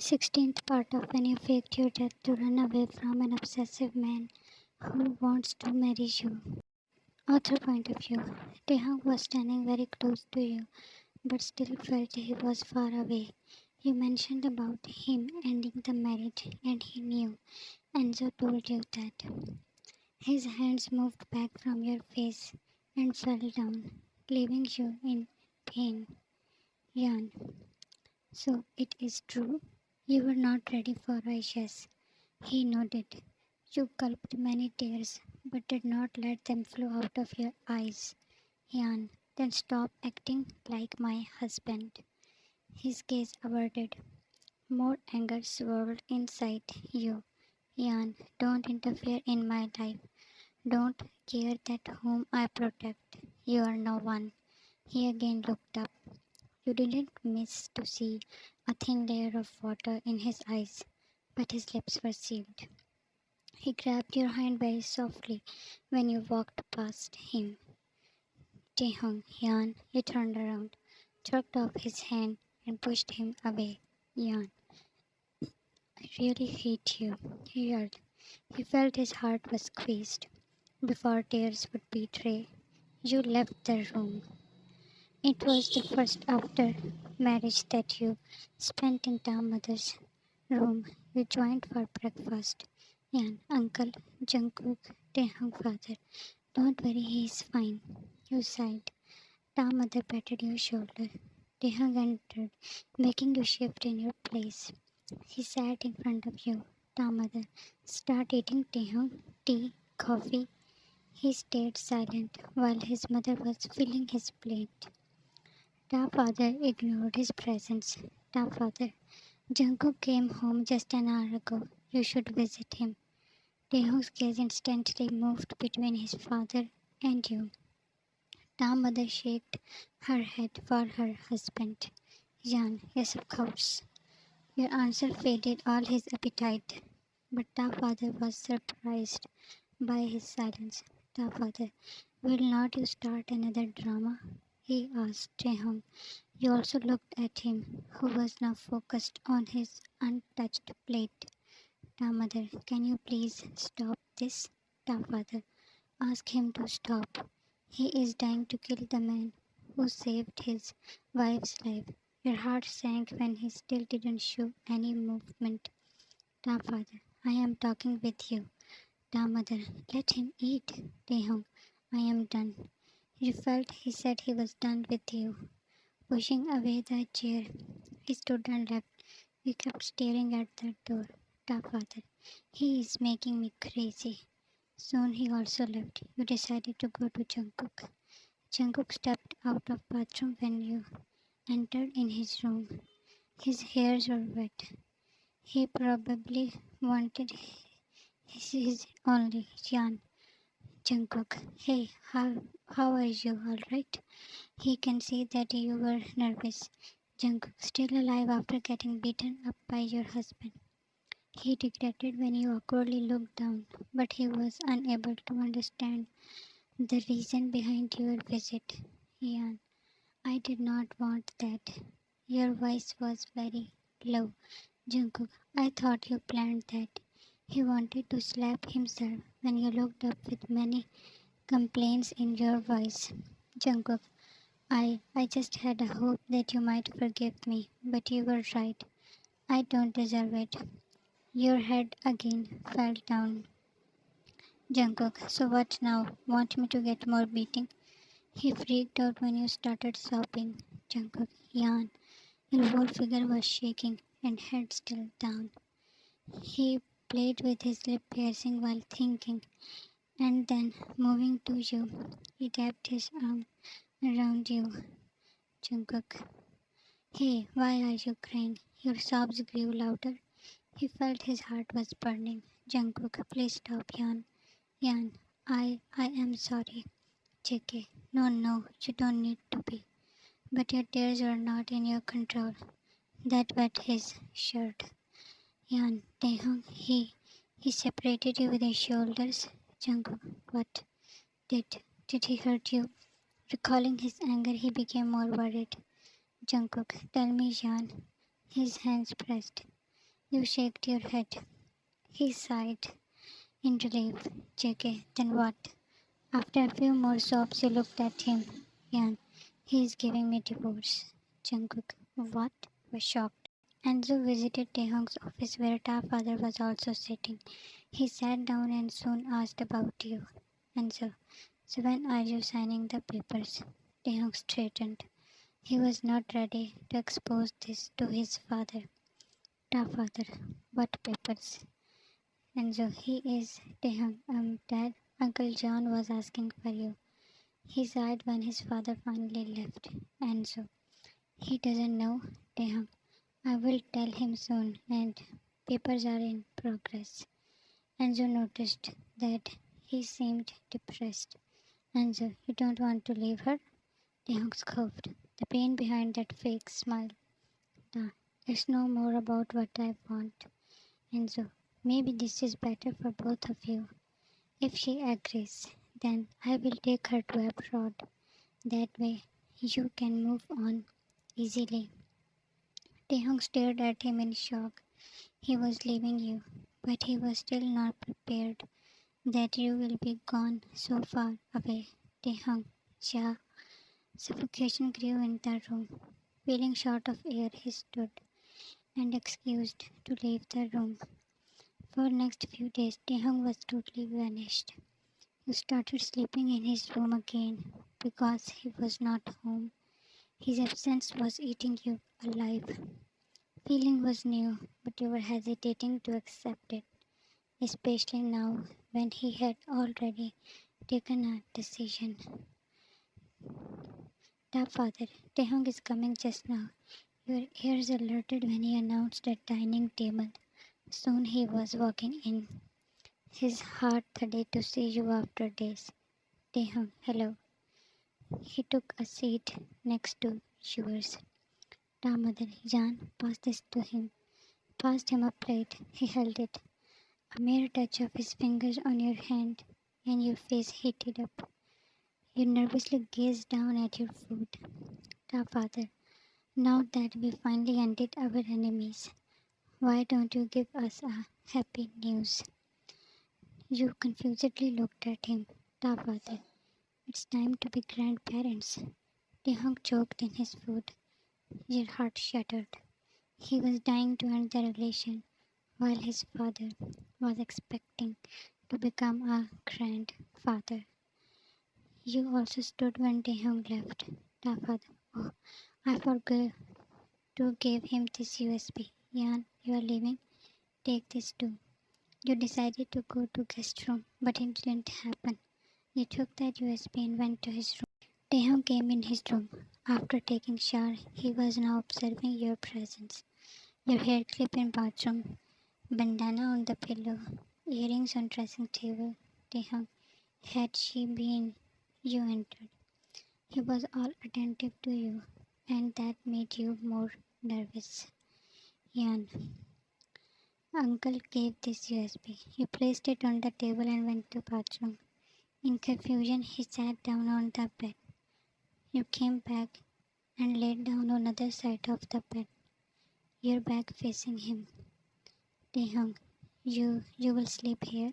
16th part of When You Faked Your Death to Run Away from an Obsessive Man Who Wants to Marry You. Author point of view. Taehyung was standing very close to you, but still felt he was far away. You mentioned about him ending the marriage, and he knew, and so told you that. His hands moved back from your face and fell down, leaving you in pain. Yan. So it is true? You were not ready for a yes. He nodded. You gulped many tears, but did not let them flow out of your eyes. Yan, then stop acting like my husband. His gaze averted. More anger swirled inside you. Yan, don't interfere in my life. Don't care that whom I protect. You are no one. He again looked up. You didn't miss to see a thin layer of water in his eyes, but his lips were sealed. He grabbed your hand very softly when you walked past him. Taehyung, Yan, you turned around, jerked off his hand, and pushed him away. Yan, I really hate you, he yelled. He felt his heart was squeezed. Before tears would betray, you left the room. It was the first after marriage that you spent in Mother's room. You joined for breakfast. Yan, Uncle, Jungkook, Taehyung father. Don't worry, he's fine. You sighed. Mother patted your shoulder. Taehyung entered, making you shift in your place. He sat in front of you. Mother, start eating Taehyung, tea, coffee. He stayed silent while his mother was filling his plate. Father ignored his presence. Father, Jungkook came home just an hour ago. You should visit him. Taehyung's gaze instantly moved between his father and you. Mother shook her head for her husband. Yan, yes, of course. Your answer faded all his appetite. But father was surprised by his silence. Father, will not you start another drama? He asked Taehyung. You also looked at him, who was now focused on his untouched plate. Mother, can you please stop this? Father, ask him to stop. He is dying to kill the man who saved his wife's life. Your heart sank when he still didn't show any movement. Father, I am talking with you. Mother, let him eat. Taehyung, I am done. You felt he said he was done with you. Pushing away the chair, he stood and left. You kept staring at the door. Father, he is making me crazy. Soon he also left. You decided to go to Jungkook. Jungkook stepped out of bathroom when you entered in his room. His hairs were wet. He probably wanted his only Jan. Jungkook, hey, how are you? All right? He can see that you were nervous. Jungkook, still alive after getting beaten up by your husband. He regretted when you awkwardly looked down, but he was unable to understand the reason behind your visit. Yan, I did not want that. Your voice was very low. Jungkook, I thought you planned that. He wanted to slap himself when you looked up with many complaints in your voice. Jungkook, I just had a hope that you might forgive me, but you were right. I don't deserve it. Your head again fell down. Jungkook, so what now? Want me to get more beating? He freaked out when you started sobbing. Jungkook, Yan. Your whole figure was shaking and head still down. He played with his lip piercing while thinking, and then, moving to you, he tapped his arm around you. Jungkook, hey, why are you crying? Your sobs grew louder. He felt his heart was burning. Jungkook, please stop, Yan. Yan, I am sorry. JK, no, you don't need to be. But your tears are not in your control. That wet his shirt. Yan, Taehyung, he separated you with his shoulders. Jungkook, what? Did he hurt you? Recalling his anger, he became more worried. Jungkook, tell me, Yan. His hands pressed. You shook your head. He sighed in relief. JK, then what? After a few more sobs, you looked at him. Yan, he is giving me divorce. Jungkook, what? Was shocked. Anzu visited Taehyung's office where Ta father was also sitting. He sat down and soon asked about you. Anzu, so when are you signing the papers? Taehyung straightened. He was not ready to expose this to his father. Ta father, what papers? Anzu, he is Taehyung. Dad, Uncle John was asking for you. He sighed when his father finally left. Anzu, he doesn't know, Taehyung. I will tell him soon, and papers are in progress. Anju noticed that he seemed depressed. Anju, you don't want to leave her? Taehyung scoffed, the pain behind that fake smile. Nah, it's no more about what I want. Anju, maybe this is better for both of you. If she agrees, then I will take her to abroad. That way, you can move on easily. Taehyung stared at him in shock. He was leaving you, but he was still not prepared that you will be gone so far away. Taehyung, ja. Suffocation grew in the room. Feeling short of air, he stood and excused to leave the room. For next few days, Taehyung was totally vanished. You started sleeping in his room again because he was not home. His absence was eating you alive. Feeling was new, but you were hesitating to accept it, especially now when he had already taken a decision. The father, Taehyung is coming just now. Your ears alerted when he announced at dining table. Soon he was walking in, his heart thudded to see you after days. Taehyung, hello. He took a seat next to yours. Ta mother, Jan, pass this to him. Passed him a plate. He held it. A mere touch of his fingers on your hand, and your face heated up. You nervously gazed down at your food. Ta father, now that we finally ended our enemies, why don't you give us a happy news? You confusedly looked at him. Ta father, it's time to be grandparents. Taehyung choked in his food. Your heart shattered. He was dying to end the relation, while his father was expecting to become a grandfather. You also stood when Taehyung left. Ta father, oh, I forgot to give him this USB. Yan, you are leaving? Take this too. You decided to go to guest room, but it didn't happen. You took that USB and went to his room. Taehyung came in his room. After taking shower, he was now observing your presence. Your hair clip in bathroom, bandana on the pillow, earrings on dressing table. Taehyung, had she been, you entered. He was all attentive to you, and that made you more nervous. Yan, Uncle gave this USB. He placed it on the table and went to bathroom. In confusion, he sat down on the bed. You came back and laid down on the other side of the bed, your back facing him. Taehyung, you will sleep here?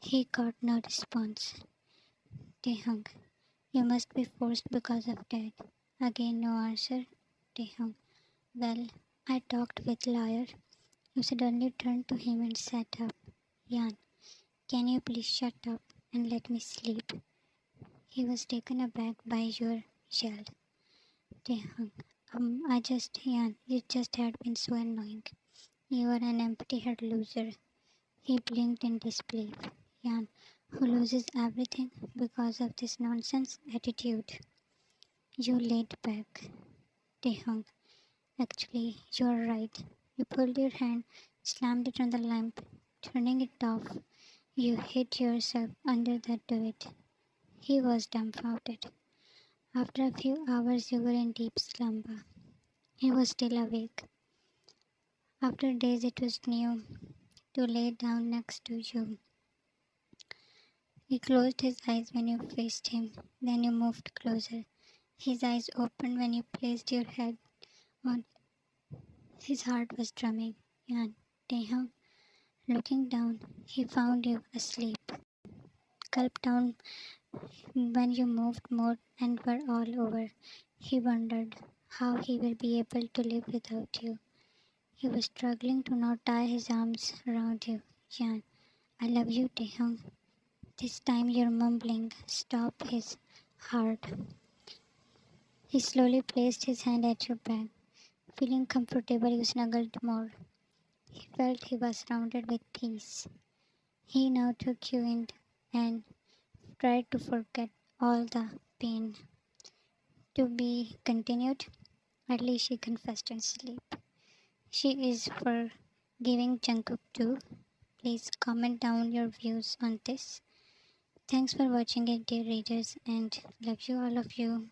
He got no response. Taehyung, you must be forced because of that. Again, no answer. Taehyung, well, I talked with lawyer. You suddenly turned to him and sat up. Yan, can you please shut up and let me sleep? He was taken aback by your yell. Taehyung, Yan, you just had been so annoying. You are an empty-head loser. He blinked in disbelief. Yan, who loses everything because of this nonsense attitude. You laid back. Taehyung, actually, you are right. You pulled your hand, slammed it on the lamp, turning it off. You hid yourself under the duvet. He was dumbfounded. After a few hours, you were in deep slumber. He was still awake. After days, it was new to lay down next to you. He closed his eyes when you faced him. Then you moved closer. His eyes opened when you placed your head on. His heart was drumming. Yan, Taehyung, looking down, he found you asleep. Gulped down when you moved more and were all over. He wondered how he will be able to live without you. He was struggling to not tie his arms around you. Jan, I love you, Taehyung. This time you're mumbling. Stop his heart. He slowly placed his hand at your back. Feeling comfortable, you snuggled more. He felt he was surrounded with peace. He now took you in and tried to forget all the pain. To be continued, early she confessed in sleep. She is for giving Jungkook too. Please comment down your views on this. Thanks for watching it, dear readers, and love you all of you.